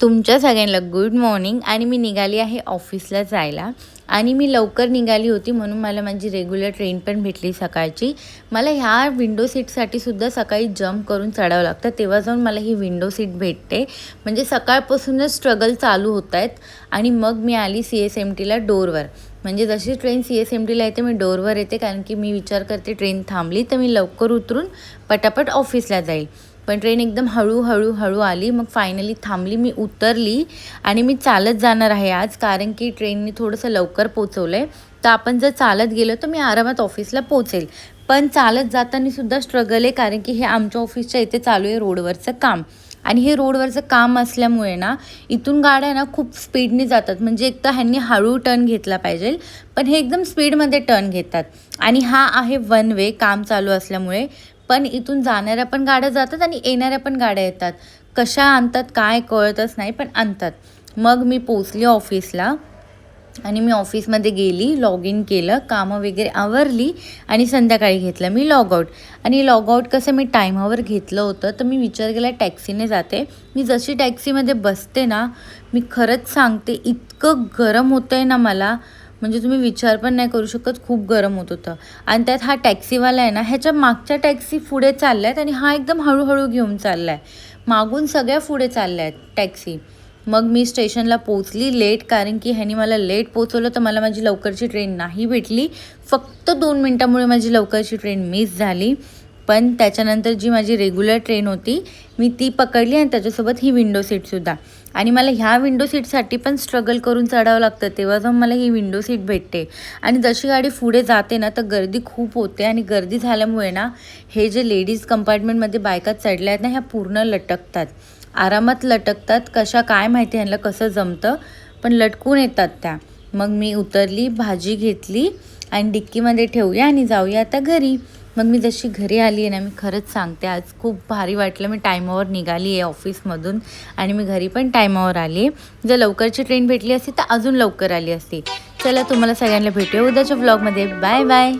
तुमच्या सगळ्यांना good morning. आणि मी निघाली आहे ऑफिसला जायला आणि मी लवकर निघाली होती म्हणून मला माझी रेग्युलर ट्रेन पण भेटली सकाळची। मला ह्या विंडो सीटसाठी सुद्धा सकाळी जंप करून चढावं लागतं, तेव्हा जाऊन मला ही विंडो सीट भेटते। म्हणजे सकाळपासूनच स्ट्रगल चालू होत आहेत। आणि मग मी आली CSMTला डोरवर। म्हणजे जशी ट्रेन CSMTला येते मी डोरवर येते, कारण की मी विचार करते ट्रेन थांबली तर मी लवकर उतरून पटापट ऑफिसला जाईल। पण ट्रेन एकदम हळू आली। मग फायनली थांबली, मी उतरली आणि मी चालत जाणार आहे आज, कारण की ट्रेनने थोडंसं लवकर पोहोचवलं आहे। तर आपण जर चालत गेलो तर मी आरामात ऑफिसला पोहोचेल। पण चालत जाताना सुद्धा स्ट्रगल आहे, कारण की हे आमच्या ऑफिसच्या इथे चालू आहे रोडवरचं काम। आणि हे रोडवरचं काम असल्यामुळे ना इथून गाड्या ना खूप स्पीडने जातात। म्हणजे एक तर ह्यांनी हळू टर्न घेतला पाहिजे, पण हे एकदम स्पीडमध्ये टर्न घेतात। आणि हा आहे वन वे काम चालू असल्यामुळे, पण इथून जाणाऱ्या पण गाड्या जातात आणि येणाऱ्या पण गाड्या येतात। कशा आणतात काय कळतच नाही, पण आणतात। मग मी पोचली ऑफिसला आणि मी ऑफिसमध्ये गेली, लॉग इन केलं, कामं वगैरे आवरली आणि संध्याकाळी घेतलं मी लॉगआउट। आणि लॉगआउट कसं मी टायमावर घेतलं होतं, तर मी विचार केला टॅक्सीने जाते। मी जशी टॅक्सीमध्ये बसते ना, मी खरंच सांगते इतकं गरम होतं आहे ना मला, म्हणजे तुम्ही विचार पण नाही करू शकत, खूप गरम होत होतं। आणि त्यात हा टॅक्सीवाला आहे ना, ह्याच्या मागच्या टॅक्सी पुढे चालल्या आहेत आणि हा एकदम हळूहळू घेऊन चालला आहे। मागून सगळ्या पुढे चालल्या आहेत टॅक्सी। मग मी स्टेशनला पोचली लेट, कारण की ह्यानी मला लेट पोचवलं तर मला माझी लवकरची ट्रेन नाही भेटली। फक्त 2 मिनटामुळे माझी लवकरची ट्रेन मिस झाली। पण त्याच्यानंतर जी माझी रेग्युलर ट्रेन होती मी ती पकडली, आणि त्याच्यासोबत ही विंडो सीटसुद्धा। आणि मला ह्या विंडो सीटसाठी पण स्ट्रगल करून चढावं लागतं, तेव्हा जाऊन मला ही विंडो सीट भेटते। आणि जशी गाडी पुढे जाते ना तर गर्दी खूप होते, आणि गर्दी झाल्यामुळे ना हे जे लेडीज कंपार्टमेंटमध्ये बायका चढल्या आहेत ना, ह्या पूर्ण लटकतात, आरामात लटकतात। कशा काय माहिती ह्यांना कसं जमतं, पण लटकून येतात त्या। मग मी उतरली, भाजी घेतली आणि डिक्कीमध्ये ठेवूया आणि जाऊया आता घरी। मग मी जशी घरी आली आहे ना, मी खरंच सांगते आज खूप भारी वाटलं। मी टायमावर निघाली आहे ऑफिसमधून आणि मी घरी पण टायमावर आली आहे। जर लवकरची ट्रेन भेटली असती तर अजून लवकर आली असती। चला, तुम्हाला सगळ्यांना भेटूया उद्याच्या व्लॉगमध्ये। Bye bye.